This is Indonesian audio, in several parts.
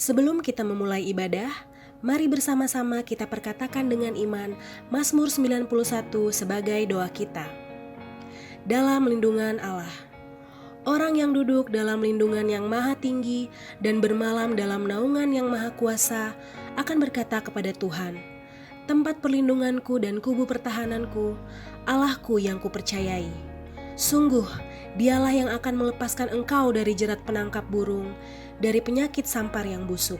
Sebelum kita memulai ibadah, mari bersama-sama kita perkatakan dengan iman Mazmur 91 sebagai doa kita. Dalam lindungan Allah. Orang yang duduk dalam lindungan yang maha tinggi dan bermalam dalam naungan yang maha kuasa akan berkata kepada Tuhan, tempat perlindunganku dan kubu pertahananku, Allahku yang kupercayai. Sungguh, dialah yang akan melepaskan engkau dari jerat penangkap burung, dari penyakit sampar yang busuk.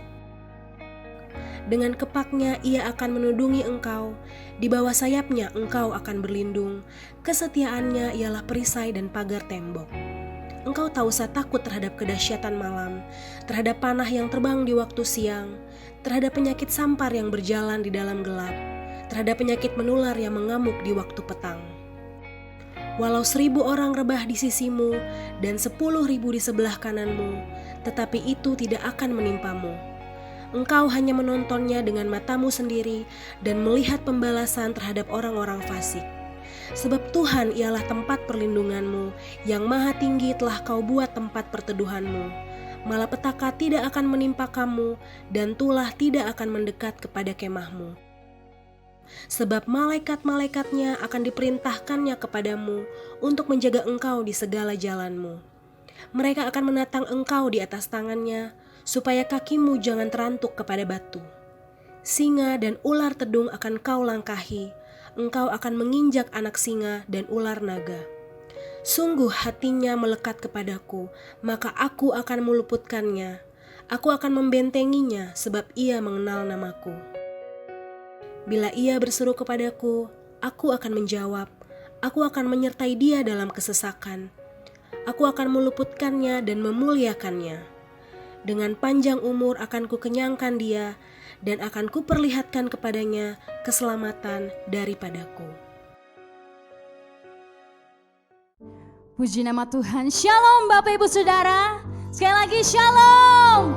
Dengan kepaknya ia akan menudungi engkau, di bawah sayapnya engkau akan berlindung, kesetiaannya ialah perisai dan pagar tembok. Engkau tak usah takut terhadap kedahsyatan malam, terhadap panah yang terbang di waktu siang, terhadap penyakit sampar yang berjalan di dalam gelap, terhadap penyakit menular yang mengamuk di waktu petang. Walau 1000 orang rebah di sisimu dan 10.000 di sebelah kananmu, tetapi itu tidak akan menimpamu. Engkau hanya menontonnya dengan matamu sendiri dan melihat pembalasan terhadap orang-orang fasik. Sebab Tuhan ialah tempat perlindunganmu, yang maha tinggi telah kau buat tempat perteduhanmu. Malapetaka tidak akan menimpa kamu, dan tulah tidak akan mendekat kepada kemahmu. Sebab malaikat-malaikatnya akan diperintahkannya kepadamu untuk menjaga engkau di segala jalanmu. Mereka akan menatang engkau di atas tangannya, supaya kakimu jangan terantuk kepada batu. Singa dan ular tedung akan kau langkahi, engkau akan menginjak anak singa dan ular naga. Sungguh hatinya melekat kepadaku, maka aku akan meluputkannya. Aku akan membentenginya sebab ia mengenal namaku. Bila ia berseru kepadaku, aku akan menjawab. Aku akan menyertai dia dalam kesesakan. Aku akan meluputkannya dan memuliakannya. Dengan panjang umur akan kukenyangkan dia, dan akan kuperlihatkan kepadanya keselamatan daripadaku. Puji nama Tuhan. Shalom Bapak Ibu Saudara. Sekali lagi shalom.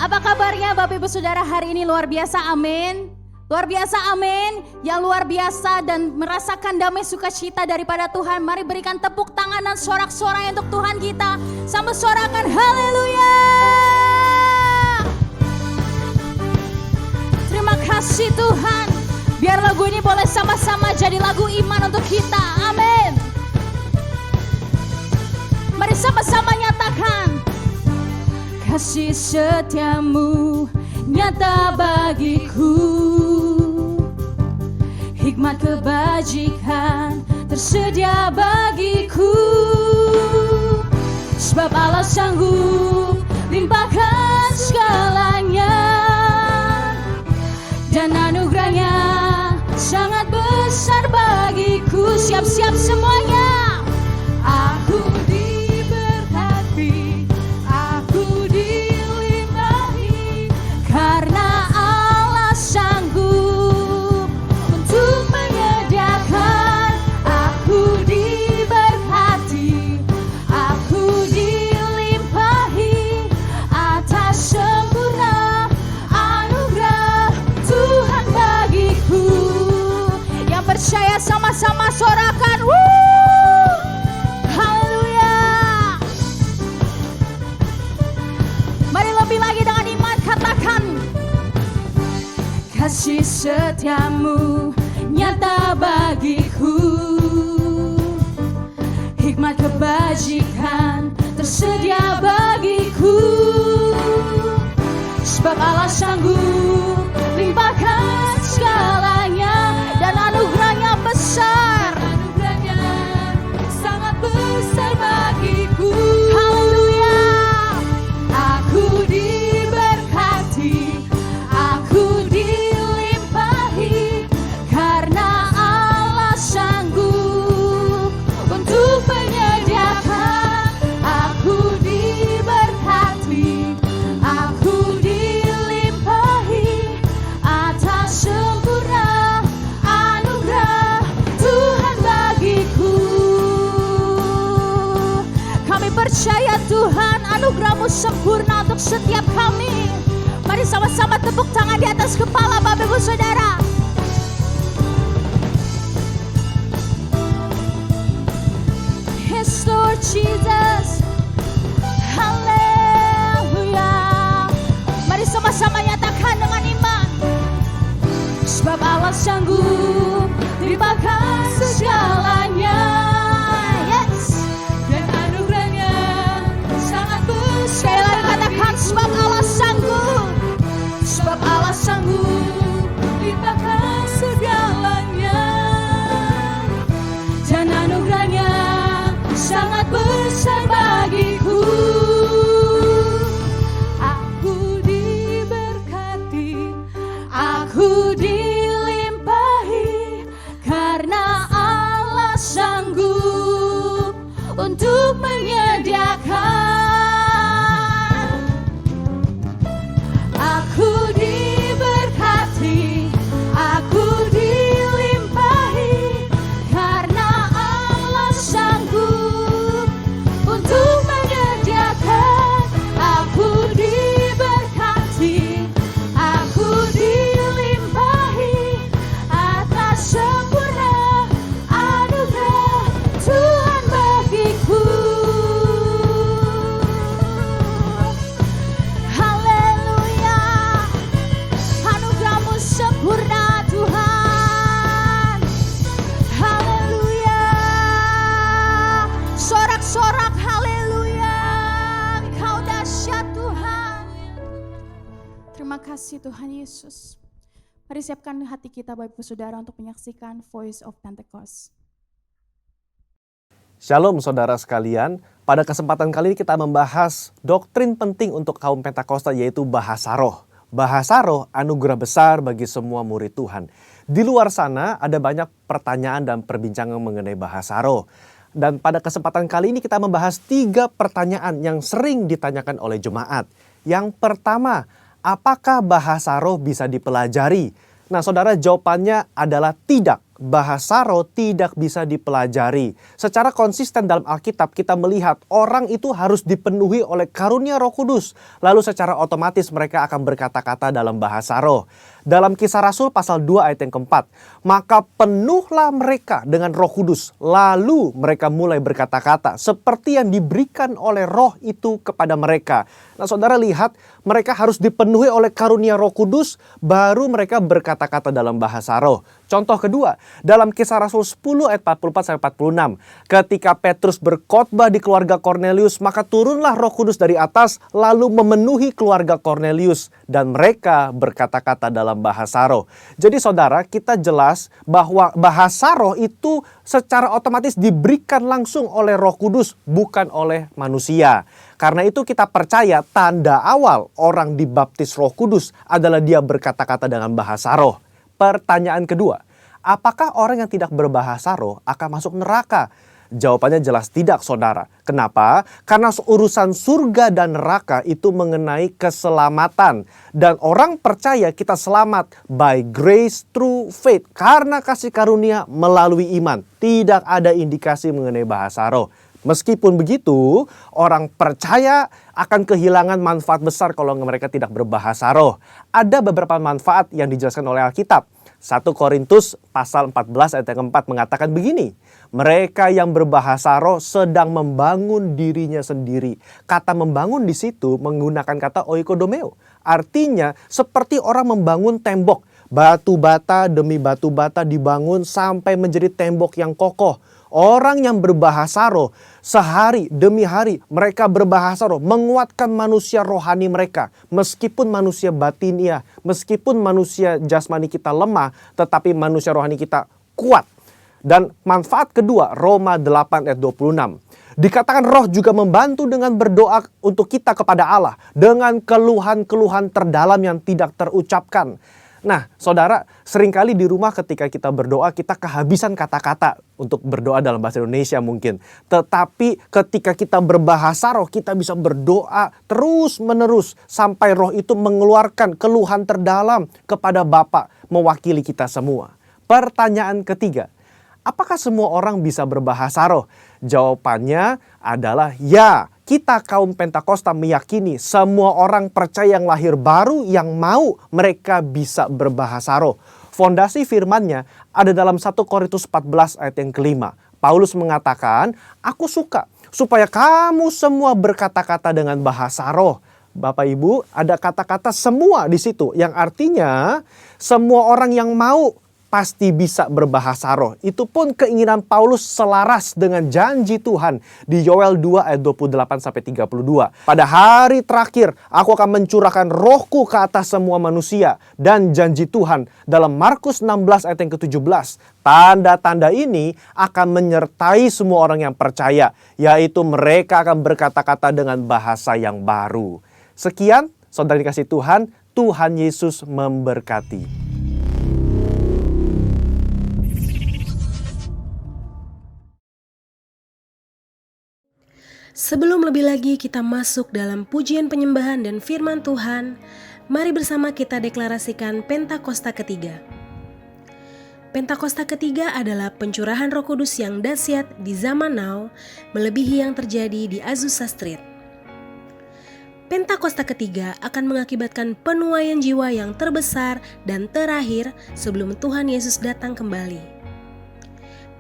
Apa kabarnya Bapak Ibu Saudara hari ini? Luar biasa, amin. Luar biasa, amin. Yang luar biasa dan merasakan damai sukacita daripada Tuhan. Mari berikan tepuk tangan dan sorak-sorai untuk Tuhan kita. Sambil sorakan haleluya. Terima kasih Tuhan. Biar lagu ini boleh sama-sama jadi lagu iman untuk kita. Amin. Mari sama-sama nyatakan. Kasih setiamu nyata bagiku. Hikmat kebajikan tersedia bagiku. Sebab Allah sanggup limpahkan segalanya. Dan anugerahnya sangat besar bagiku. Siap-siap semuanya. Aku diberkati, aku dilimpahi, karena Allah sanggup untuk menyediakan. Aku diberkati, aku dilimpahi, atas sempurna anugerah Tuhan bagiku. Yang percaya sama-sama sorakan. Haleluya. Mari lebih lagi dengan iman katakan. Kasih setiamu nyata bagiku. Hikmat kebajikan tersedia bagiku. Sebab Allah sanggup limpahkan segalanya. Dan anugerahnya besar. Anugerahnya sangat besar bagiku. Haleluya. Aku diberkati, aku dilimpahi, karena Allah sanggup untuk menyediakan. Aku diberkati, aku dilimpahi, atas sempurna anugerah Tuhan bagiku. Kami percaya Tuhan, anugerah-Mu sempurna untuk setiap kami. Mari sama-sama tepuk tangan di atas kepala Bapak Ibu Saudara. Yes Lord Jesus. Haleluya. Mari sama-sama nyatakan dengan iman. Sebab Allah sanggup limpahkan segalanya. Yes. Dan anugerahnya sangat besar. Sekali lagi katakan, sebab Allah sanggup. Sebab Allah sanggup limpahkan segalanya. Dan anugerahnya sangat besar bagiku. Aku diberkati, aku dilimpahi, karena Allah sanggup untuk menyediakan. Aku diberkati, aku dilimpahi, karena Allah sanggup untuk menyediakan. Aku diberkati, aku dilimpahi atas sempurna anugerah Tuhan bagiku. Haleluya, anugerahmu sempurna Tuhan. Haleluya, sorak-sorak haleluya, Engkau dahsyat Tuhan. Terima kasih Tuhan Yesus. Mari siapkan hati kita Bapak Ibu Saudara untuk menyaksikan Voice of Pentecost. Shalom saudara sekalian, pada kesempatan kali ini kita membahas doktrin penting untuk kaum Pentakosta yaitu bahasa roh. Bahasa roh anugerah besar bagi semua murid Tuhan. Di luar sana ada banyak pertanyaan dan perbincangan mengenai bahasa roh. Dan pada kesempatan kali ini kita membahas 3 pertanyaan yang sering ditanyakan oleh jemaat. Yang pertama, apakah bahasa roh bisa dipelajari? Nah saudara, jawabannya adalah tidak. Bahasa roh tidak bisa dipelajari. Secara konsisten dalam Alkitab kita melihat orang itu harus dipenuhi oleh karunia Roh Kudus. Lalu secara otomatis mereka akan berkata-kata dalam bahasa roh. Dalam Kisah Rasul pasal 2 ayat yang keempat, maka penuhlah mereka dengan Roh Kudus. Lalu mereka mulai berkata-kata seperti yang diberikan oleh roh itu kepada mereka. Nah saudara lihat, mereka harus dipenuhi oleh karunia Roh Kudus, baru mereka berkata-kata dalam bahasa roh. Contoh kedua, dalam Kisah Rasul 10 ayat 44-46. Ketika Petrus berkhotbah di keluarga Kornelius, maka turunlah Roh Kudus dari atas lalu memenuhi keluarga Kornelius. Dan mereka berkata-kata dalam bahasa roh. Jadi saudara, kita jelas bahwa bahasa roh itu secara otomatis diberikan langsung oleh Roh Kudus, bukan oleh manusia. Karena itu kita percaya tanda awal orang dibaptis Roh Kudus adalah dia berkata-kata dengan bahasa roh. Pertanyaan kedua, apakah orang yang tidak berbahasa roh akan masuk neraka? Jawabannya jelas tidak saudara. Kenapa? Karena urusan surga dan neraka itu mengenai keselamatan. Dan orang percaya kita selamat by grace through faith. Karena kasih karunia melalui iman. Tidak ada indikasi mengenai bahasa roh. Meskipun begitu, orang percaya akan kehilangan manfaat besar kalau mereka tidak berbahasa roh. Ada beberapa manfaat yang dijelaskan oleh Alkitab. 1 Korintus pasal 14 ayat yang keempat mengatakan begini. Mereka yang berbahasa roh sedang membangun dirinya sendiri. Kata membangun di situ menggunakan kata oikodomeo. Artinya seperti orang membangun tembok. Batu bata demi batu bata dibangun sampai menjadi tembok yang kokoh. Orang yang berbahasa roh sehari demi hari mereka berbahasa roh menguatkan manusia rohani mereka. Meskipun manusia batinia, meskipun manusia jasmani kita lemah, tetapi manusia rohani kita kuat. Dan manfaat kedua, Roma 8 ayat 26. Dikatakan roh juga membantu dengan berdoa untuk kita kepada Allah. Dengan keluhan-keluhan terdalam yang tidak terucapkan. Nah, saudara, seringkali di rumah ketika kita berdoa, kita kehabisan kata-kata untuk berdoa dalam bahasa Indonesia mungkin. Tetapi ketika kita berbahasa roh, kita bisa berdoa terus-menerus sampai roh itu mengeluarkan keluhan terdalam kepada Bapa mewakili kita semua. Pertanyaan ketiga, apakah semua orang bisa berbahasa roh? Jawabannya adalah ya. Kita kaum Pentakosta meyakini semua orang percaya yang lahir baru yang mau mereka bisa berbahasa roh. Fondasi firman-Nya ada dalam 1 Korintus 14 ayat yang kelima. Paulus mengatakan, aku suka supaya kamu semua berkata-kata dengan bahasa roh. Bapak Ibu, ada kata-kata semua di situ yang artinya semua orang yang mau pasti bisa berbahasa roh. Itu pun keinginan Paulus selaras dengan janji Tuhan di Yoel 2 ayat 28-32. Pada hari terakhir aku akan mencurahkan rohku ke atas semua manusia. Dan janji Tuhan dalam Markus 16 ayat yang ke-17. Tanda-tanda ini akan menyertai semua orang yang percaya. Yaitu mereka akan berkata-kata dengan bahasa yang baru. Sekian, saudara dikasih Tuhan, Tuhan Yesus memberkati. Sebelum lebih lagi kita masuk dalam pujian penyembahan dan firman Tuhan, mari bersama kita deklarasikan Pentakosta ketiga. Pentakosta ketiga adalah pencurahan Roh Kudus yang dahsyat di zaman now, melebihi yang terjadi di Azusa Street. Pentakosta ketiga akan mengakibatkan penuaian jiwa yang terbesar dan terakhir sebelum Tuhan Yesus datang kembali.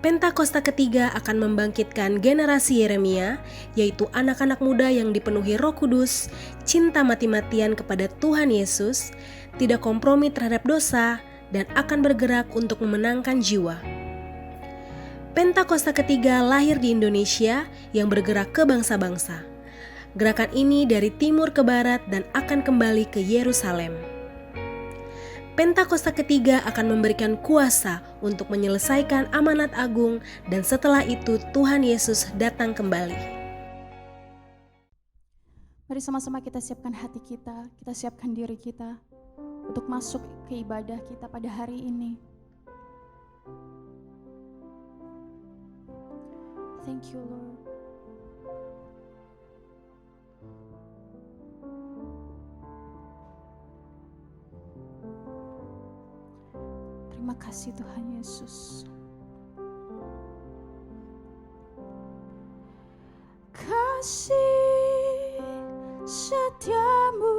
Pentakosta ketiga akan membangkitkan generasi Yeremia, yaitu anak-anak muda yang dipenuhi Roh Kudus, cinta mati-matian kepada Tuhan Yesus, tidak kompromi terhadap dosa, dan akan bergerak untuk memenangkan jiwa. Pentakosta ketiga lahir di Indonesia yang bergerak ke bangsa-bangsa. Gerakan ini dari timur ke barat dan akan kembali ke Yerusalem. Pentakosta ketiga akan memberikan kuasa untuk menyelesaikan amanat agung dan setelah itu Tuhan Yesus datang kembali. Mari sama-sama kita siapkan hati kita siapkan diri kita untuk masuk ke ibadah kita pada hari ini. Thank you, Lord. Terima kasih Tuhan Yesus. Kasih setiamu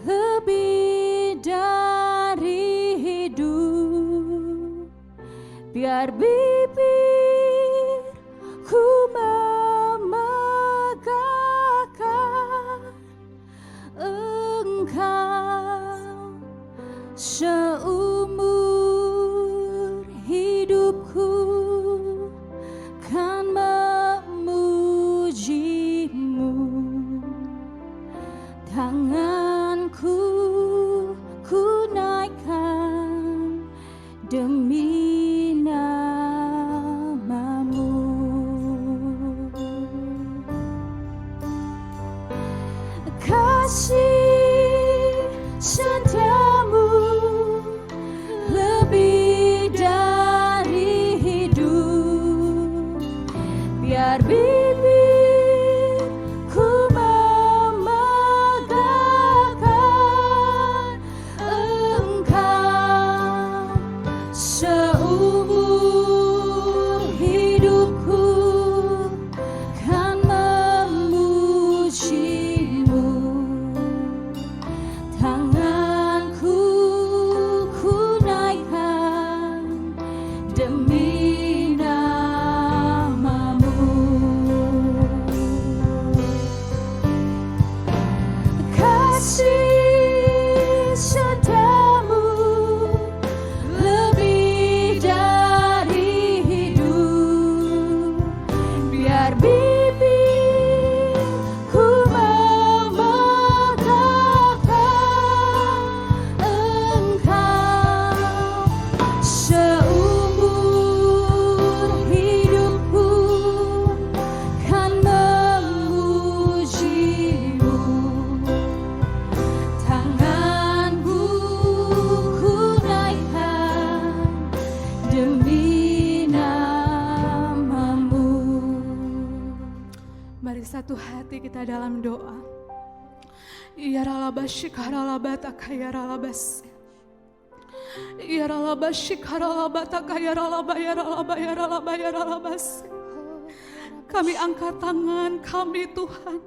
lebih dari hidup, biar bibirku memegahkan Engkau seumur hidupku kan memujimu. Tanganku ku naikkan demi namamu. Kasih setiamu lebih dari hidup, biar bibirku memegahkan Engkau seumur hidupku kan memujimu. Tanganku ku naikkan demi namamu. Kasih setiamu lebih dari hidup, biar bibirku memegahkan Engkau seumur hidupku kan memujimu. Tanganku ku naikkan demi namamu. Mari satu hati kita dalam doa. Ya ralabashi karalabata kaya ralabas. Ya ralabashi karalabata kaya ralaba ya ralaba ya ralaba ya ralabas. Kami angkat tangan kami Tuhan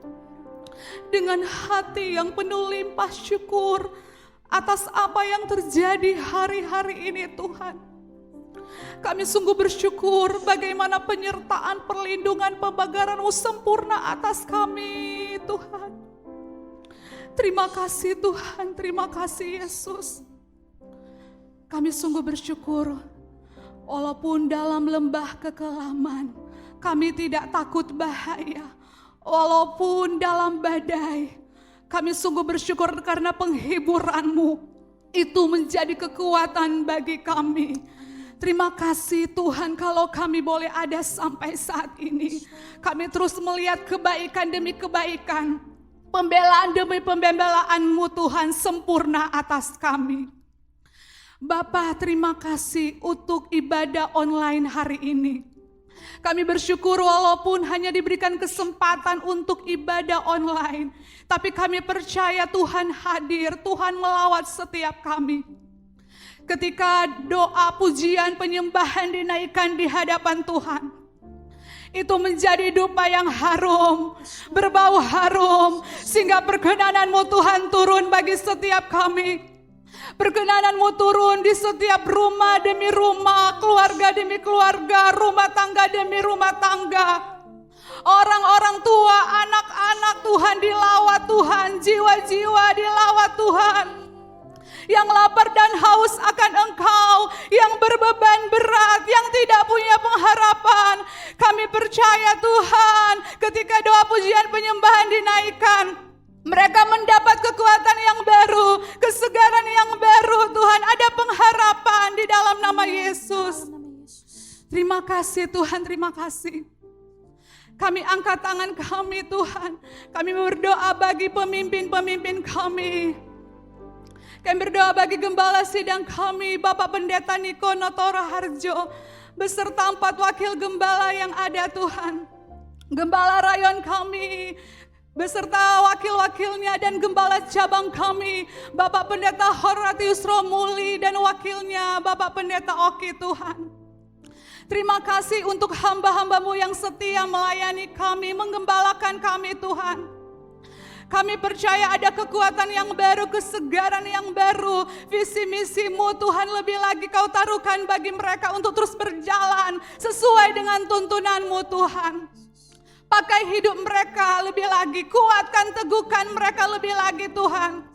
dengan hati yang penuh limpah syukur atas apa yang terjadi hari-hari ini Tuhan. Kami sungguh bersyukur bagaimana penyertaan, perlindungan, pembagaran-Mu sempurna atas kami Tuhan. Terima kasih Tuhan, terima kasih Yesus. Kami sungguh bersyukur, walaupun dalam lembah kekelaman, kami tidak takut bahaya. Walaupun dalam badai, kami sungguh bersyukur karena penghiburan-Mu itu menjadi kekuatan bagi kami. Terima kasih Tuhan kalau kami boleh ada sampai saat ini. Kami terus melihat kebaikan demi kebaikan, pembelaan demi pembelaan-Mu Tuhan sempurna atas kami. Bapa, terima kasih untuk ibadah online hari ini. Kami bersyukur walaupun hanya diberikan kesempatan untuk ibadah online, tapi kami percaya Tuhan hadir, Tuhan melawat setiap kami. Ketika doa, pujian, penyembahan dinaikkan di hadapan Tuhan, itu menjadi dupa yang harum, berbau harum, sehingga perkenanan-Mu Tuhan turun bagi setiap kami. Perkenanan-Mu turun di setiap rumah demi rumah, keluarga demi keluarga, rumah tangga demi rumah tangga. Orang-orang tua, anak-anak Tuhan dilawat Tuhan, jiwa-jiwa dilawat Tuhan. Yang lapar dan haus akan Engkau, yang berbeban berat, yang tidak punya pengharapan. Kami percaya Tuhan, ketika doa pujian penyembahan dinaikkan, mereka mendapat kekuatan yang baru, kesegaran yang baru. Tuhan, ada pengharapan di dalam nama Yesus. Terima kasih Tuhan, terima kasih. Kami angkat tangan kami Tuhan. Kami berdoa bagi pemimpin-pemimpin kami. Kami berdoa bagi gembala sidang kami, Bapak Pendeta Niko Notoro Harjo, beserta 4 wakil gembala yang ada Tuhan. Gembala rayon kami, beserta wakil-wakilnya dan gembala cabang kami, Bapak Pendeta Horatius Romuli dan wakilnya Bapak Pendeta Oki Tuhan. Terima kasih untuk hamba-hamba-Mu yang setia melayani kami, menggembalakan kami Tuhan. Kami percaya ada kekuatan yang baru, kesegaran yang baru, visi misi-Mu Tuhan lebih lagi Kau taruhkan bagi mereka untuk terus berjalan sesuai dengan tuntunan-Mu Tuhan. Pakai hidup mereka lebih lagi, kuatkan, teguhkan mereka lebih lagi Tuhan.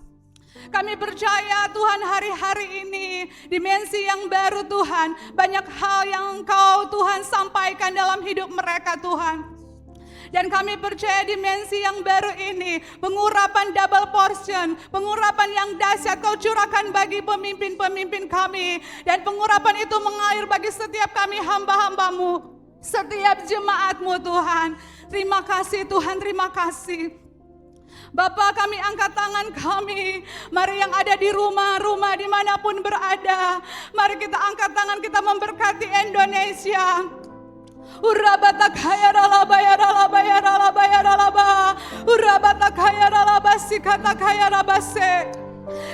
Kami percaya Tuhan hari-hari ini dimensi yang baru Tuhan. Banyak hal yang Engkau Tuhan sampaikan dalam hidup mereka Tuhan. Dan kami percaya dimensi yang baru ini, pengurapan double portion, pengurapan yang dahsyat Kau curahkan bagi pemimpin-pemimpin kami. Dan pengurapan itu mengalir bagi setiap kami hamba-hamba-Mu, setiap jemaat-Mu Tuhan. Terima kasih Tuhan, terima kasih. Bapa, kami angkat tangan kami. Mari yang ada di rumah-rumah dimanapun berada, mari kita angkat tangan, kita memberkati Indonesia. Urabata kaya ralaba ya ralaba ya ralaba ya ralaba. Urabata kaya ralaba sikata kaya rabase.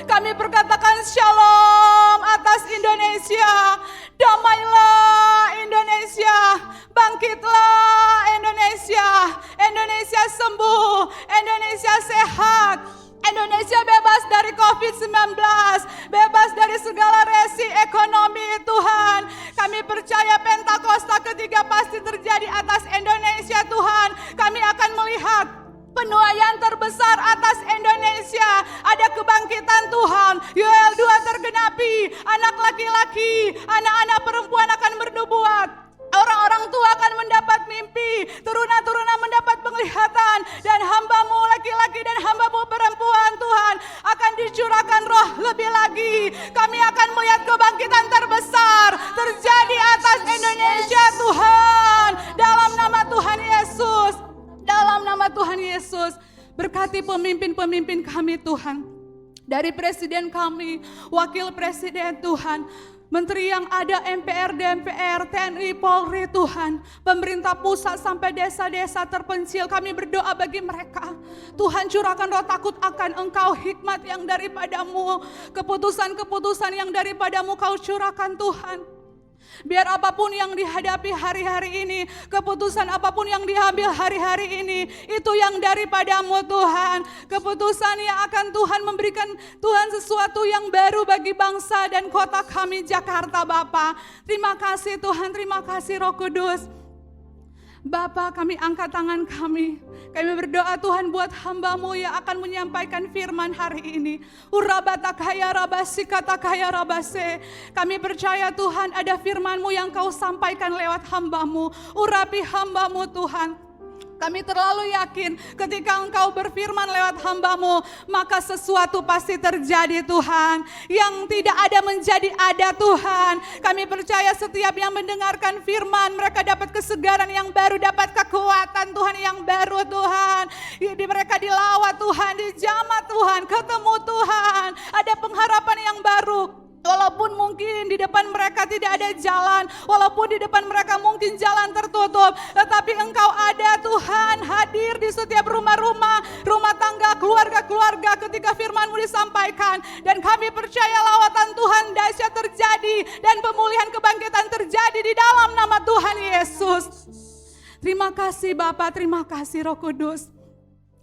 Kami perkatakan shalom atas Indonesia. Damailah Indonesia. Bangkitlah Indonesia. Indonesia sembuh. Indonesia sehat. Indonesia bebas dari COVID-19, bebas dari segala resi ekonomi Tuhan. Kami percaya Pentakosta ketiga pasti terjadi atas Indonesia Tuhan. Kami akan melihat penuaian terbesar atas Indonesia. Ada kebangkitan Tuhan. Yoel 2 tergenapi. Anak laki-laki, anak-anak perempuan akan bernubuat. Orang-orang tua akan mendapat mimpi, turuna-turuna mendapat penglihatan, dan hamba-Mu laki-laki dan hamba-Mu perempuan Tuhan akan dicurahkan roh lebih lagi. Kami akan melihat kebangkitan terbesar terjadi atas Indonesia Tuhan. Dalam nama Tuhan Yesus, dalam nama Tuhan Yesus, berkati pemimpin-pemimpin kami Tuhan. Dari presiden kami, wakil presiden Tuhan, menteri yang ada, MPR, DPR, TNI, Polri Tuhan, pemerintah pusat sampai desa-desa terpencil, kami berdoa bagi mereka. Tuhan curahkan roh takut akan Engkau, hikmat yang daripada-Mu, keputusan-keputusan yang daripada-Mu Kau curahkan Tuhan. Biar apapun yang dihadapi hari-hari ini, keputusan apapun yang diambil hari-hari ini, itu yang daripada-Mu Tuhan. Keputusan yang akan Tuhan memberikan Tuhan sesuatu yang baru bagi bangsa dan kota kami Jakarta Bapa. Terima kasih Tuhan, terima kasih Roh Kudus. Bapa, kami angkat tangan kami. Kami berdoa Tuhan buat hamba-Mu yang akan menyampaikan firman hari ini. Urabatakaya rabasi katakaya rabase. Kami percaya Tuhan ada firman-Mu yang Kau sampaikan lewat hamba-Mu. Urapi hamba-Mu Tuhan. Kami terlalu yakin ketika Engkau berfirman lewat hamba-Mu, maka sesuatu pasti terjadi Tuhan. Yang tidak ada menjadi ada Tuhan. Kami percaya setiap yang mendengarkan firman, mereka dapat kesegaran yang baru, dapat kekuatan Tuhan yang baru Tuhan. Mereka dilawat Tuhan, dijamah Tuhan, ketemu Tuhan. Ada pengharapan yang baru. Walaupun mungkin di depan mereka tidak ada jalan, walaupun di depan mereka mungkin jalan tertutup, tetapi Engkau ada Tuhan, hadir di setiap rumah-rumah, rumah tangga, keluarga-keluarga ketika firman-Mu disampaikan. Dan kami percaya lawatan Tuhan dahsyat terjadi dan pemulihan kebangkitan terjadi di dalam nama Tuhan Yesus. Terima kasih Bapa, terima kasih Roh Kudus.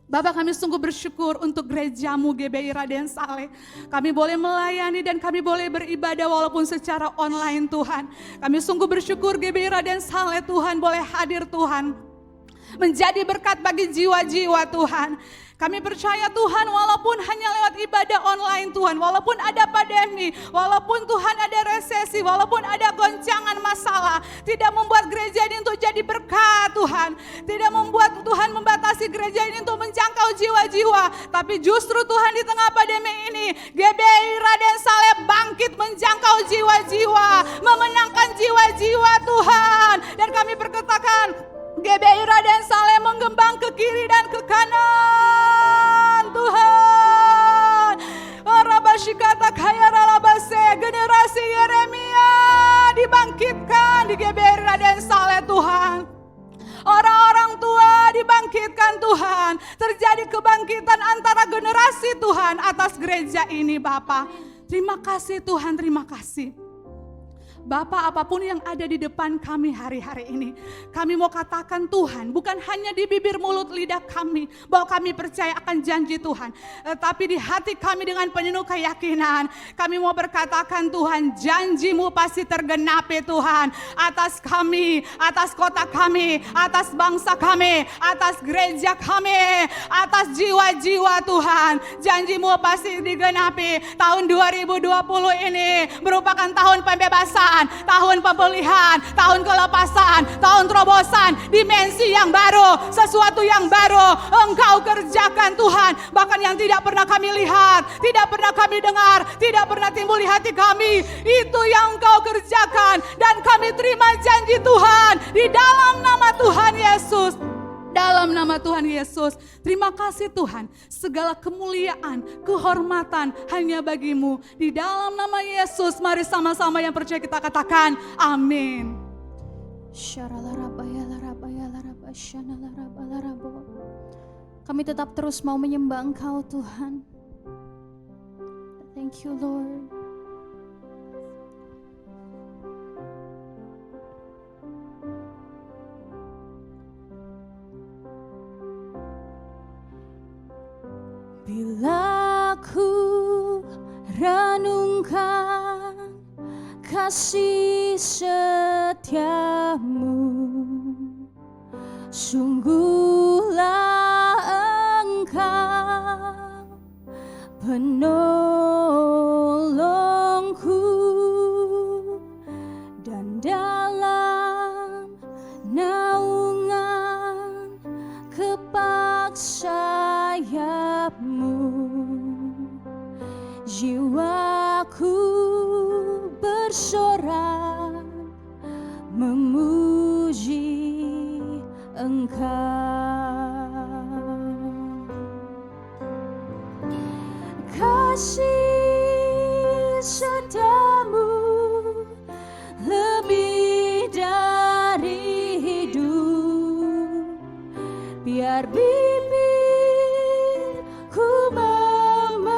Bapak, kami sungguh bersyukur untuk gereja-Mu GBI Raden Saleh. Kami boleh melayani dan kami boleh beribadah walaupun secara online Tuhan. Kami sungguh bersyukur GBI Raden Saleh Tuhan boleh hadir Tuhan. Menjadi berkat bagi jiwa-jiwa Tuhan. Kami percaya Tuhan walaupun hanya lewat ibadah online Tuhan, walaupun ada pandemi, walaupun Tuhan ada resesi, walaupun ada goncangan masalah, tidak membuat gereja ini untuk jadi berkat Tuhan. Tidak membuat Tuhan membatasi gereja ini untuk menjangkau jiwa-jiwa. Tapi justru Tuhan di tengah pandemi ini, GBI Raden Saleh bangkit menjangkau jiwa-jiwa, memenangkan jiwa-jiwa Tuhan. Dan kami berkatakan, GBI Raden Saleh menggembang ke kiri dan ke kanan Tuhan. Generasi Yeremia dibangkitkan di GBI Raden Saleh Tuhan. Orang-orang tua dibangkitkan Tuhan. Terjadi kebangkitan antara generasi Tuhan atas gereja ini Bapa. Terima kasih Tuhan, terima kasih. Bapak, apapun yang ada di depan kami hari-hari ini, kami mau katakan Tuhan, bukan hanya di bibir mulut lidah kami, bahwa kami percaya akan janji Tuhan, tapi di hati kami dengan penuh keyakinan, kami mau berkatakan Tuhan, janji-Mu pasti tergenapi Tuhan, atas kami, atas kota kami, atas bangsa kami, atas gereja kami, atas jiwa-jiwa Tuhan, janji-Mu pasti digenapi. Tahun 2020 ini merupakan tahun pembebasan, tahun pemulihan, tahun kelepasan, tahun terobosan, dimensi yang baru, sesuatu yang baru Engkau kerjakan Tuhan. Bahkan yang tidak pernah kami lihat, tidak pernah kami dengar, tidak pernah timbul di hati kami, itu yang Engkau kerjakan. Dan kami terima janji Tuhan di dalam nama Tuhan Yesus. Dalam nama Tuhan Yesus, terima kasih Tuhan. Segala kemuliaan, kehormatan hanya bagi-Mu. Di dalam nama Yesus, mari sama-sama yang percaya kita katakan, amin. Kami tetap terus mau menyembah Engkau Tuhan. Thank you Lord. Bila ku renungkan kasih setiamu, sungguhlah Engkau penolongku, dan dalam naungan kepak sayap-Mu jiwaku bersorak memuji Engkau. Kasih setiamu lebih dari hidup, biar bibirku memegahkan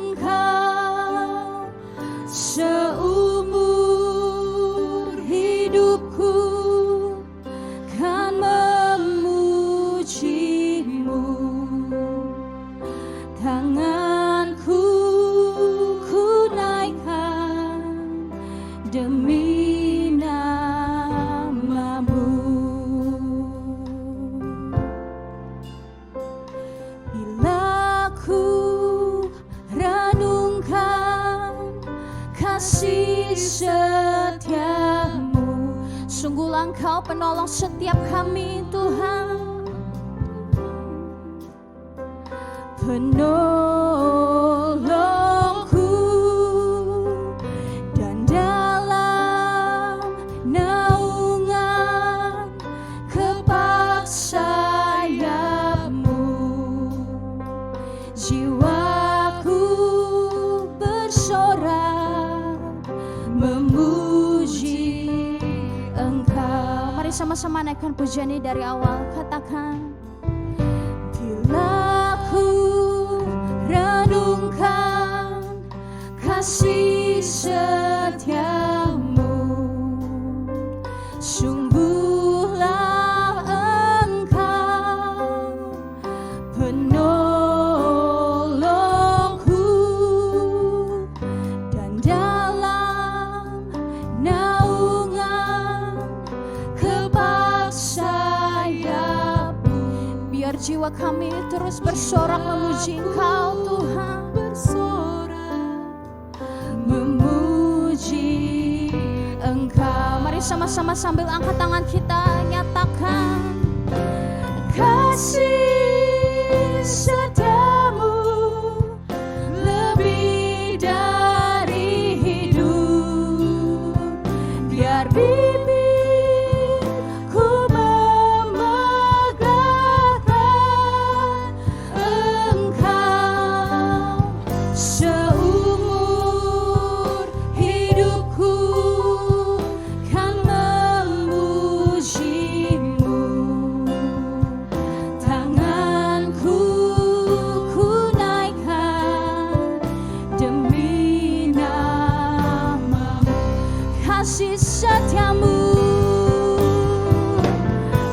Engkau. Seumur hidupku kan memuji-Mu, tanganku ku naikkan demi Sungguhlah Engkau penolong setiap kami Tuhan. Penolongku dan dalam naungan kepak sayap-Mu, jiwaku bersorak memuji Engkau. Mari sama-sama naikkan pujian ini dari awal. Katakan, bila ku renungkan kasih setia-Mu, sungguhlah Engkau penolongku dan dalam naungan kepak sayap-Mu. Biar jiwa kami terus bersorak memuji Engkau Tuhan, memuji Engkau. Mari sama-sama sambil angkat tangan kita nyatakan, kasih setia-Mu lebih dari hidup. Biar bibirku memegahkan Engkau, seumur hidupku kan memuji-Mu. Tanganku ku naikkan demi nama-Mu. Kasih setia-Mu,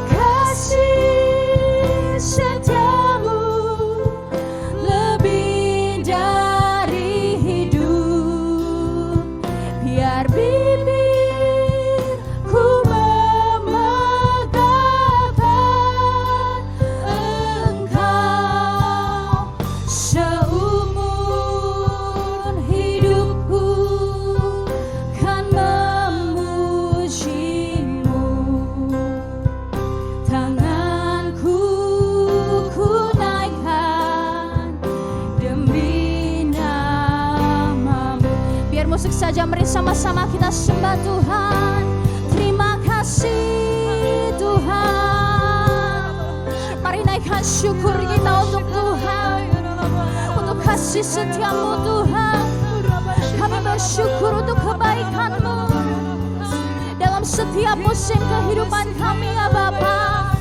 kasih setia-Mu lebih dari hidup. Biar bibirku memegahkan Engkau, seumur hidupku kan memuji-Mu. Tanganku ku naikkan demi nama-Mu. Biar musik saja, mari sama-sama kita sembah Tuhan. Terima kasih Tuhan. Mari naikkan syukur kita untuk Tuhan, untuk kasih setia-Mu Tuhan. Kami bersyukur untuk kebaikan-Mu dalam setiap musim kehidupan kami ya Bapa.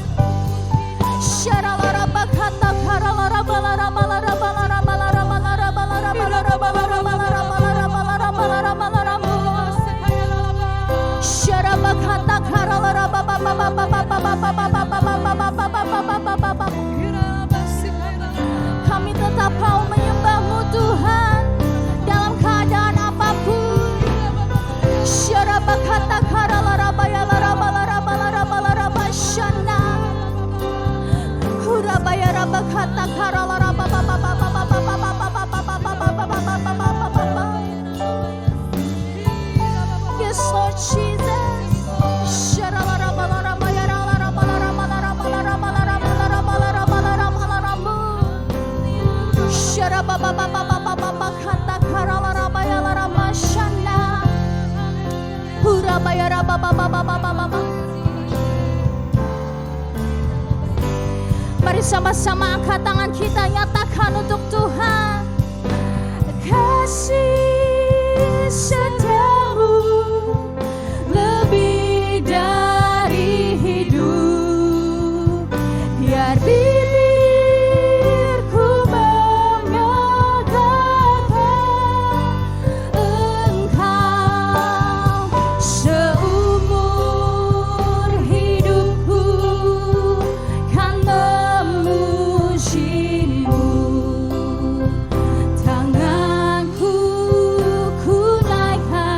Kami tetap mau menyembah-Mu Tuhan dalam keadaan apapun. Yes, Lord Jesus. Mari sama-sama angkat tangan kita, nyatakan untuk Tuhan. Kasih setia-Mu lebih dari hidup. Biar bibirku memegahkan Engkau, seumur hidupku kan memuji-Mu. Tanganku ku naikkan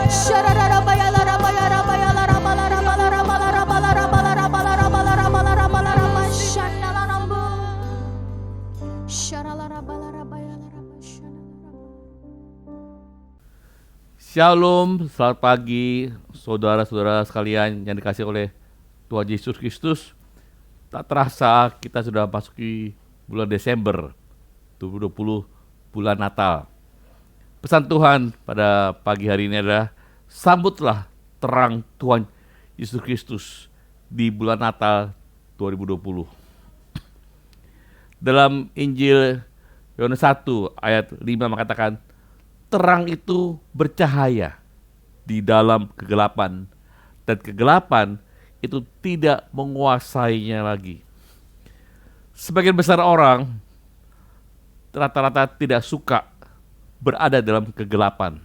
Shalom, selamat pagi saudara-saudara sekalian yang dikasihi oleh Tuhan Yesus Kristus. Tak terasa kita sudah masuki bulan Desember 2020, bulan Natal. Pesan Tuhan pada pagi hari ini adalah sambutlah terang Tuhan Yesus Kristus di bulan Natal 2020. Dalam Injil Yohanes 1 ayat 5 mengatakan, terang itu bercahaya di dalam kegelapan, dan kegelapan itu tidak menguasainya lagi. Sebagian besar orang rata-rata tidak suka berada dalam kegelapan.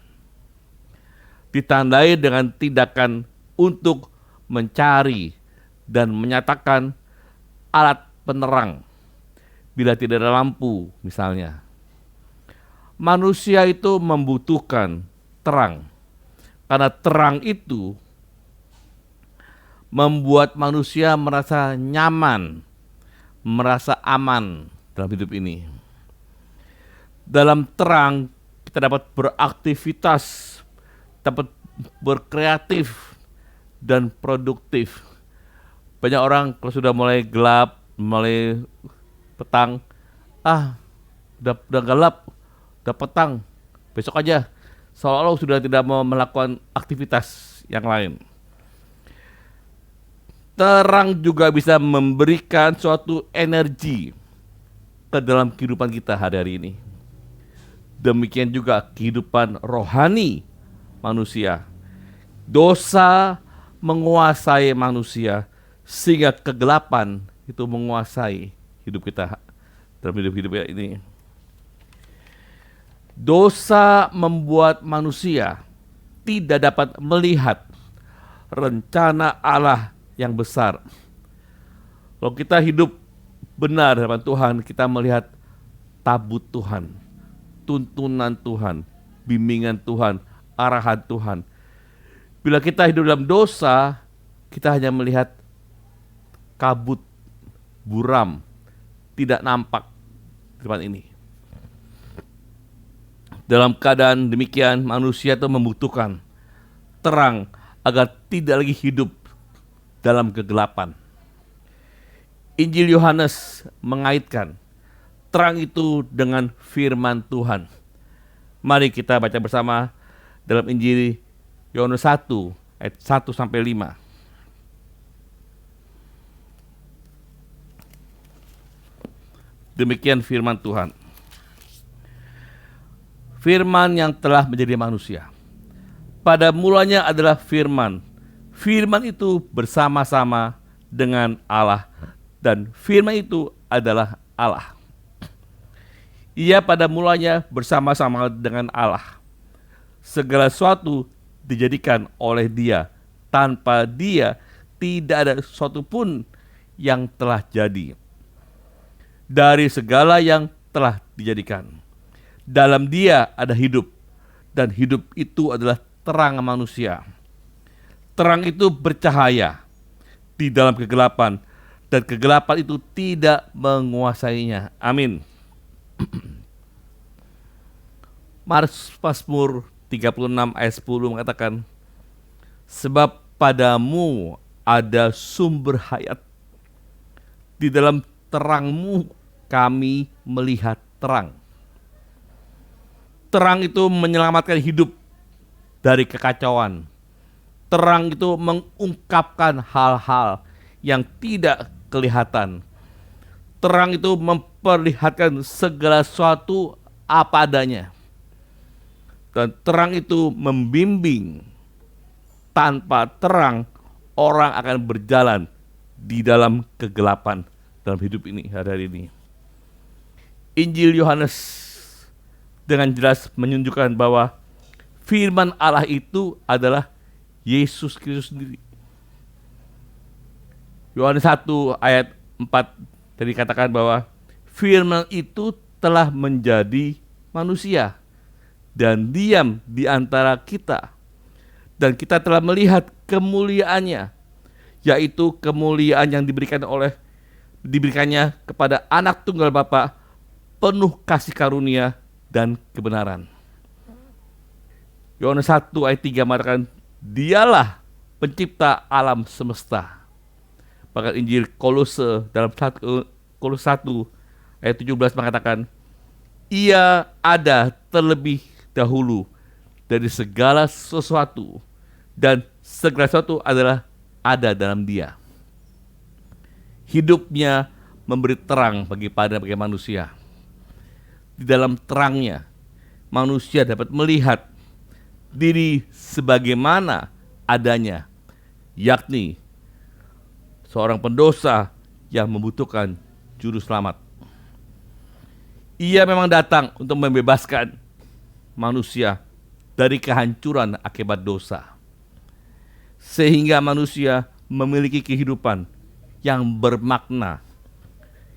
Ditandai dengan tindakan untuk mencari dan menyatakan alat penerang bila tidak ada lampu misalnya. Manusia itu membutuhkan terang, karena terang itu membuat manusia merasa nyaman, merasa aman dalam hidup ini. Dalam terang kita dapat beraktivitas, dapat berkreatif dan produktif. Banyak orang kalau sudah mulai gelap, mulai petang, udah gelap, udah petang, besok aja, seolah-olah sudah tidak mau melakukan aktivitas yang lain. Terang juga bisa memberikan suatu energi ke dalam kehidupan kita hari-hari ini. Demikian juga kehidupan rohani manusia. Dosa menguasai manusia sehingga kegelapan itu menguasai hidup kita dalam hidup ini. Dosa membuat manusia tidak dapat melihat rencana Allah yang besar. Kalau kita hidup benar dengan Tuhan, kita melihat tabut Tuhan, tuntunan Tuhan, bimbingan Tuhan, arahan Tuhan. Bila kita hidup dalam dosa, kita hanya melihat kabut, buram, tidak nampak di depan ini. Dalam keadaan demikian, manusia itu membutuhkan terang agar tidak lagi hidup dalam kegelapan. Injil Yohanes mengaitkan terang itu dengan firman Tuhan. Mari kita baca bersama dalam Injil Yohanes 1 ayat 1 sampai 5. Demikian firman Tuhan. Firman yang telah menjadi manusia. Pada mulanya adalah firman. Firman itu bersama-sama dengan Allah, dan firman itu adalah Allah. Ia pada mulanya bersama-sama dengan Allah. Segala sesuatu dijadikan oleh Dia. Tanpa Dia tidak ada sesuatu pun yang telah jadi. Dari segala yang telah dijadikan, dalam Dia ada hidup, dan hidup itu adalah terang manusia. Terang itu bercahaya di dalam kegelapan, dan kegelapan itu tidak menguasainya. Amin. Mazmur 36 ayat 10 mengatakan, sebab padamu ada sumber hayat, di dalam terangmu kami melihat terang. Terang itu menyelamatkan hidup dari kekacauan. Terang itu mengungkapkan hal-hal yang tidak kelihatan. Terang itu memperlihatkan segala sesuatu apa adanya. Dan terang itu membimbing. Tanpa terang, orang akan berjalan di dalam kegelapan dalam hidup ini, hari ini. Injil Yohanes dengan jelas menunjukkan bahwa firman Allah itu adalah Yesus Kristus sendiri. Yohanes 1 ayat 4 tadi katakan bahwa firman itu telah menjadi manusia dan diam di antara kita. dan kita telah melihat kemuliaannya, yaitu kemuliaan yang diberikannya kepada anak tunggal Bapa, penuh kasih karunia dan kebenaran. Yohanes 1 ayat 3 mengatakan, dialah pencipta alam semesta. Bahkan Injil Kolose dalam Kolose 1 ayat 17 mengatakan, ia ada terlebih dahulu dari segala sesuatu, dan segala sesuatu adalah ada dalam dia. Hidupnya memberi terang bagi manusia. Di dalam terangnya, manusia dapat melihat diri sebagaimana adanya, yakni seorang pendosa yang membutuhkan juru selamat. Ia memang datang untuk membebaskan manusia dari kehancuran akibat dosa, sehingga manusia memiliki kehidupan yang bermakna,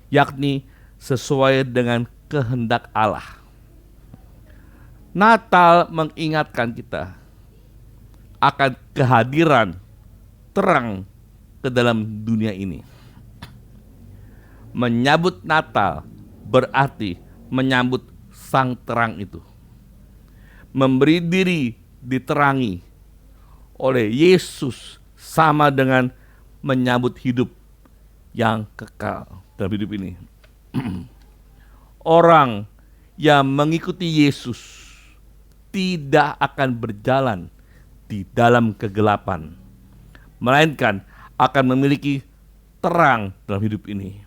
yakni sesuai dengan kehendak Allah. Natal mengingatkan kita akan kehadiran terang ke dalam dunia ini. Menyambut Natal berarti menyambut sang terang itu. Memberi diri diterangi oleh Yesus sama dengan menyambut hidup yang kekal dalam hidup ini. Orang yang mengikuti Yesus tidak akan berjalan di dalam kegelapan, melainkan akan memiliki terang dalam hidup ini.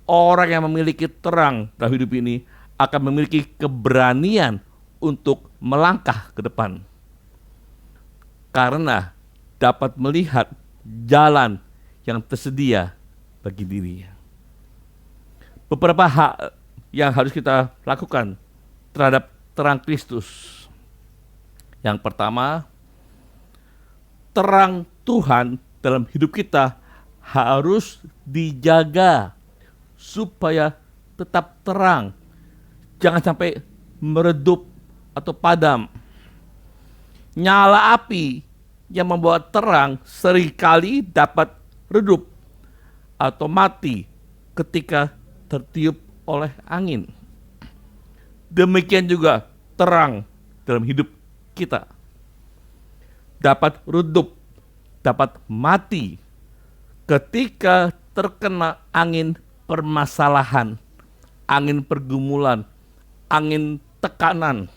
Orang yang memiliki terang dalam hidup ini akan memiliki keberanian untuk melangkah ke depan, karena dapat melihat jalan yang tersedia bagi dirinya. Beberapa hal yang harus kita lakukan terhadap terang Kristus. Yang pertama, terang Tuhan dalam hidup kita harus dijaga supaya tetap terang. Jangan sampai meredup atau padam. Nyala api yang membawa terang seringkali dapat redup atau mati ketika tertiup oleh angin. Demikian juga terang dalam hidup kita dapat redup, dapat mati ketika terkena angin permasalahan, angin pergumulan, angin tekanan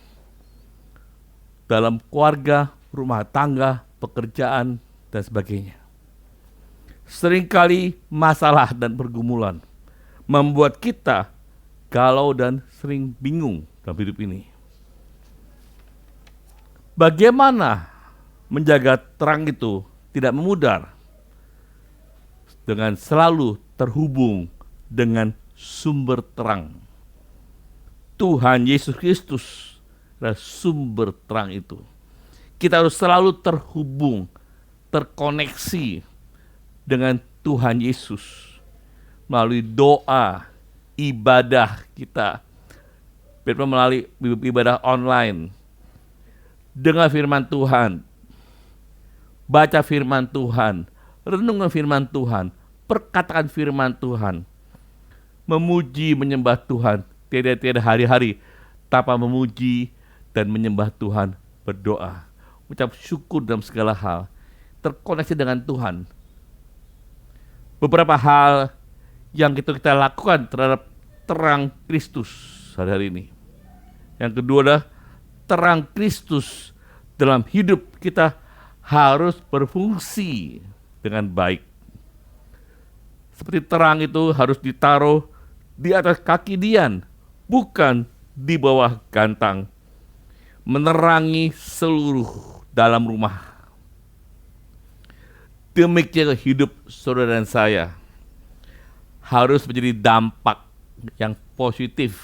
dalam keluarga, rumah tangga, pekerjaan, dan sebagainya. Seringkali masalah dan pergumulan membuat kita galau dan sering bingung dalam hidup ini. Bagaimana menjaga terang itu tidak memudar? Dengan selalu terhubung dengan sumber terang. Tuhan Yesus Kristus adalah sumber terang itu. Kita harus selalu terhubung, terkoneksi dengan Tuhan Yesus melalui doa, ibadah kita, melalui ibadah online, dengar firman Tuhan, baca firman Tuhan, renungkan firman Tuhan, perkatakan firman Tuhan, memuji menyembah Tuhan, tiada-tiada hari-hari tanpa memuji dan menyembah Tuhan, berdoa, ucap syukur dalam segala hal, terkoneksi dengan Tuhan. Beberapa hal yang kita lakukan terhadap terang Kristus hari ini. Yang kedua adalah terang Kristus dalam hidup kita harus berfungsi dengan baik. Seperti terang itu harus ditaruh di atas kaki Dian, bukan di bawah gantang, menerangi seluruh dalam rumah. Demikian hidup saudara dan saya harus menjadi dampak yang positif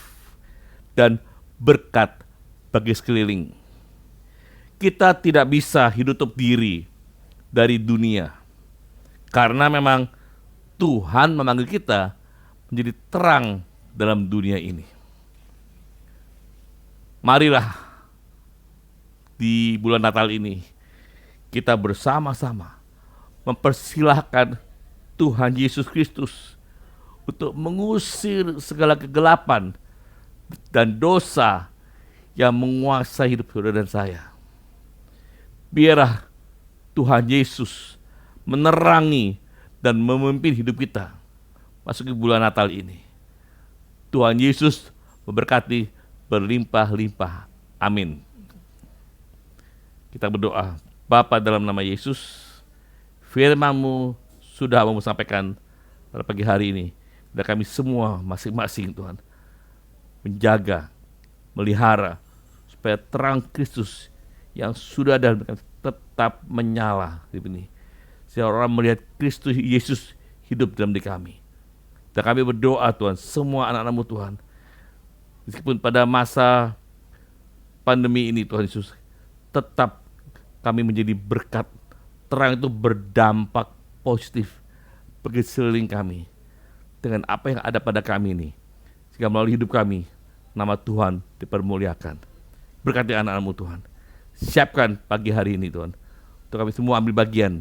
dan berkat bagi sekeliling. Kita tidak bisa hidup diri dari dunia, karena memang Tuhan memanggil kita menjadi terang dalam dunia ini. Marilah di bulan Natal ini kita bersama-sama mempersilahkan Tuhan Yesus Kristus untuk mengusir segala kegelapan dan dosa yang menguasai hidup saudara dan saya. Biarlah Tuhan Yesus menerangi dan memimpin hidup kita masuk ke bulan Natal ini. Tuhan Yesus memberkati berlimpah-limpah. Amin. Kita berdoa. Bapa, dalam nama Yesus, firman-Mu sudah mau sampaikan pada pagi hari ini. Dan kami semua masing-masing Tuhan menjaga, melihara supaya terang Kristus yang sudah ada tetap menyala di sini. Sehingga orang melihat Kristus Yesus hidup dalam diri kami. Dan kami berdoa Tuhan, semua anak-anak-Mu Tuhan, meskipun pada masa pandemi ini Tuhan Yesus, tetap kami menjadi berkat. Terang itu berdampak positif bagi sekeliling kami dengan apa yang ada pada kami ini. Sehingga melalui hidup kami, nama Tuhan dipermuliakan. Berkati anak-anak-Mu Tuhan. Siapkan pagi hari ini Tuhan, untuk kami semua ambil bagian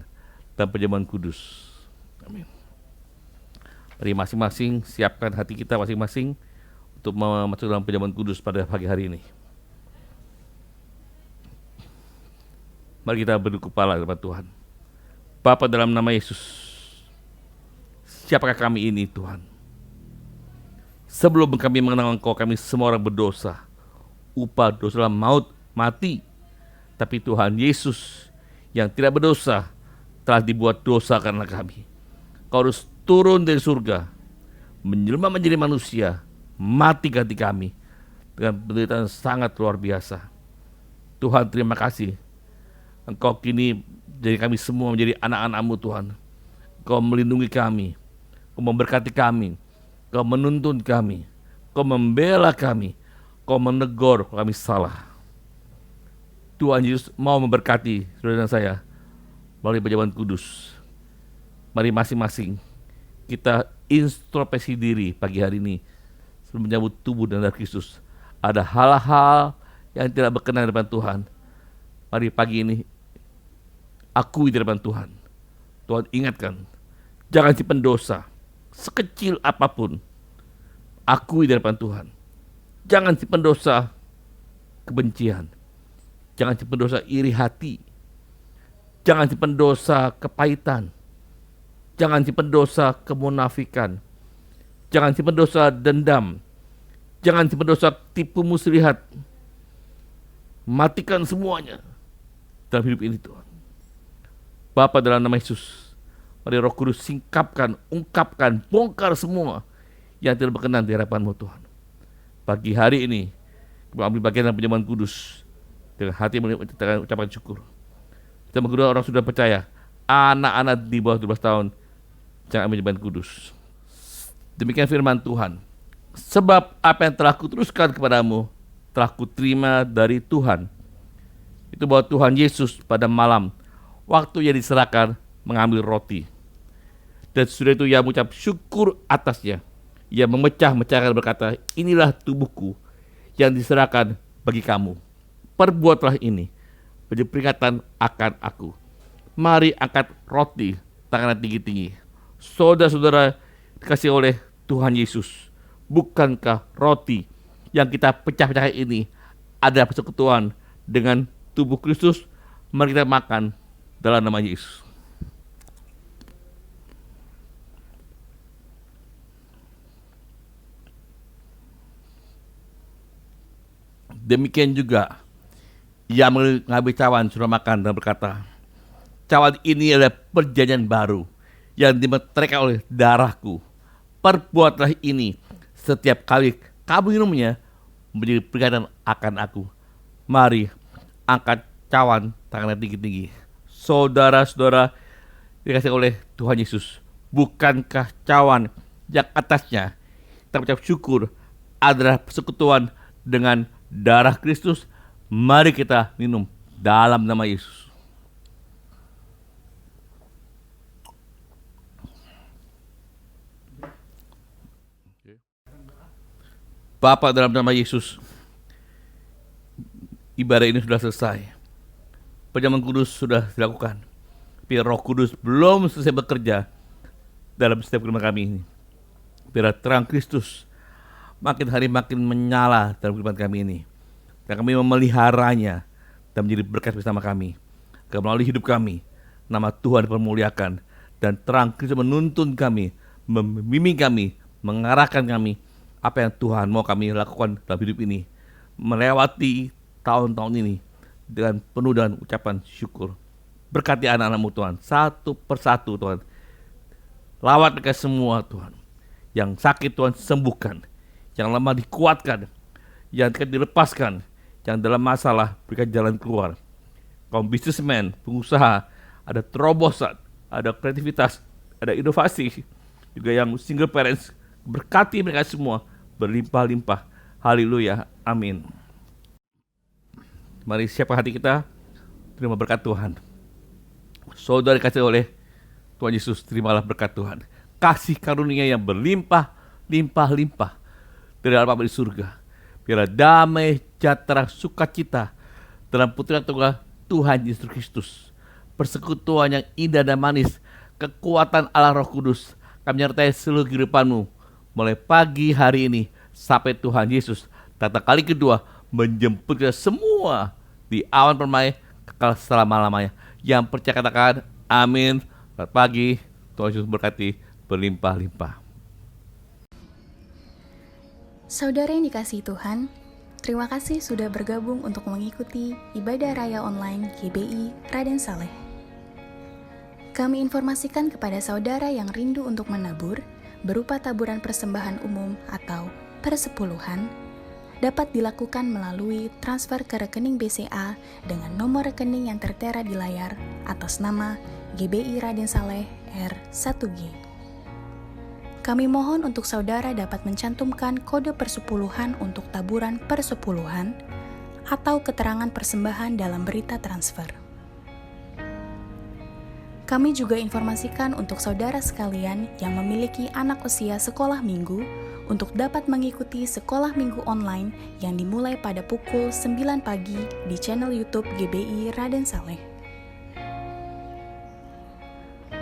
dalam perjamuan kudus. Amin. Mari masing-masing siapkan hati kita masing-masing untuk masuk dalam perjamuan kudus pada pagi hari ini. Mari kita berdua kepala kepada Tuhan. Bapa, dalam nama Yesus, siapakah kami ini Tuhan? Sebelum kami mengenal Engkau, kami semua orang berdosa. Upah dosa adalah maut, mati. Tapi Tuhan Yesus yang tidak berdosa telah dibuat dosa karena kami. Kau harus turun dari surga, menjelma menjadi manusia, mati ganti kami dengan penderitaan sangat luar biasa. Tuhan, terima kasih. Engkau kini jadi kami semua menjadi anak-anak-Mu Tuhan. Engkau melindungi kami, Engkau memberkati kami, Engkau menuntun kami, Engkau membela kami, Engkau menegur kalau kami salah. Tuhan Yesus mau memberkati saudara dan saya melalui perjamuan kudus. Mari masing-masing kita introspeksi diri pagi hari ini sebelum menyambut tubuh dan darah Kristus. Ada hal-hal yang tidak berkenan di depan Tuhan. Mari pagi ini akui di depan Tuhan. Tuhan ingatkan, jangan simpan dosa sekecil apapun. Akui di depan Tuhan. Jangan simpan dosa kebencian. Jangan simpan dosa iri hati. Jangan simpan dosa kepahitan. Jangan simpan dosa kemunafikan. Jangan simpan dosa dendam. Jangan simpan dosa tipu muslihat. Matikan semuanya dalam hidup ini Tuhan. Bapa, dalam nama Yesus, mari Roh Kudus singkapkan, ungkapkan, bongkar semua yang tidak berkenan di hadapan-Mu Tuhan. Pagi hari ini, kita ambil bagian dalam perjamuan kudus dengan hati mengucapkan ucapan syukur. Kita mengguru orang sudah percaya, anak-anak di bawah 12 tahun jangan ambil perjamuan kudus. Demikian firman Tuhan. Sebab apa yang telah kuteruskan kepadamu telah kuterima dari Tuhan. Itu bahwa Tuhan Yesus pada malam waktu ia diserahkan mengambil roti. Dan sudah itu ia mengucap syukur atasnya. Ia memecah-mecahkan berkata, inilah tubuhku yang diserahkan bagi kamu. Perbuatlah ini menjadi peringatan akan aku. Mari angkat roti tangan tinggi-tinggi. Saudara-saudara dikasih oleh Tuhan Yesus. Bukankah roti yang kita pecah-pecahkan ini ada persekutuan dengan tubuh Kristus? Mari kita makan dalam nama Yesus. Demikian juga ia mengambil cawan sudah makan dan berkata, cawan ini adalah perjanjian baru yang dimeteraikan oleh darahku. Perbuatlah ini setiap kali kamu minumnya menjadi peringatan akan aku. Mari angkat cawan tangan tinggi-tinggi. Saudara-saudara dikasih oleh Tuhan Yesus, bukankah cawan yang atasnya kita mengucap syukur adalah persekutuan dengan darah Kristus? Mari kita minum dalam nama Yesus. Bapa, dalam nama Yesus, ibadah ini sudah selesai. Perjamuan kudus sudah dilakukan, tapi Roh Kudus belum selesai bekerja dalam setiap kehidupan kami ini. Biar terang Kristus makin hari makin menyala dalam kehidupan kami ini, dan kami memeliharanya dan menjadi berkat bersama kami. Melalui hidup kami, nama Tuhan dipermuliakan, dan terang Kristus menuntun kami, membimbing kami, mengarahkan kami apa yang Tuhan mau kami lakukan dalam hidup ini, melewati tahun-tahun ini dengan penuh dengan ucapan syukur. Berkati anak-anak-Mu Tuhan, satu persatu Tuhan. Lawat mereka semua Tuhan. Yang sakit Tuhan sembuhkan, yang lemah dikuatkan, yang tidak dilepaskan, yang dalam masalah berikan jalan keluar. Kaum bisnismen, pengusaha, ada terobosan, ada kreativitas, ada inovasi. Juga yang single parents, berkati mereka semua berlimpah-limpah. Haleluya, amin. Mari siapkan hati kita, terima berkat Tuhan. Saudara kasih oleh Tuhan Yesus, terimalah berkat Tuhan. Kasih karunia yang berlimpah, limpah dari Bapa di surga. Biar damai, sejahtera, sukacita dalam putra tunggal Tuhan Yesus Kristus. Persekutuan yang indah dan manis, kekuatan Allah Roh Kudus kami menyertai seluruh kehidupanmu mulai pagi hari ini sampai Tuhan Yesus datang kali kedua menjemput kita semua di awan permai kekal selama-lamanya. Yang percaya katakan amin. Selamat pagi, Tuhan Yesus berkati berlimpah-limpah. Saudara yang dikasihi Tuhan, terima kasih sudah bergabung untuk mengikuti ibadah raya online GBI Raden Saleh. Kami informasikan kepada saudara yang rindu untuk menabur berupa taburan persembahan umum atau persepuluhan dapat dilakukan melalui transfer ke rekening BCA dengan nomor rekening yang tertera di layar atas nama GBI Raden Saleh R1G. Kami mohon untuk saudara dapat mencantumkan kode persepuluhan untuk taburan persepuluhan atau keterangan persembahan dalam berita transfer. Kami juga informasikan untuk saudara sekalian yang memiliki anak usia sekolah minggu untuk dapat mengikuti sekolah minggu online yang dimulai pada pukul 9 pagi di channel YouTube GBI Raden Saleh.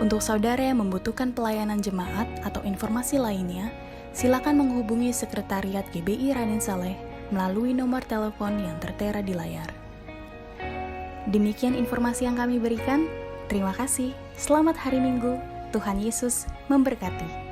Untuk saudara yang membutuhkan pelayanan jemaat atau informasi lainnya, silakan menghubungi Sekretariat GBI Raden Saleh melalui nomor telepon yang tertera di layar. Demikian informasi yang kami berikan. Terima kasih. Selamat hari Minggu. Tuhan Yesus memberkati.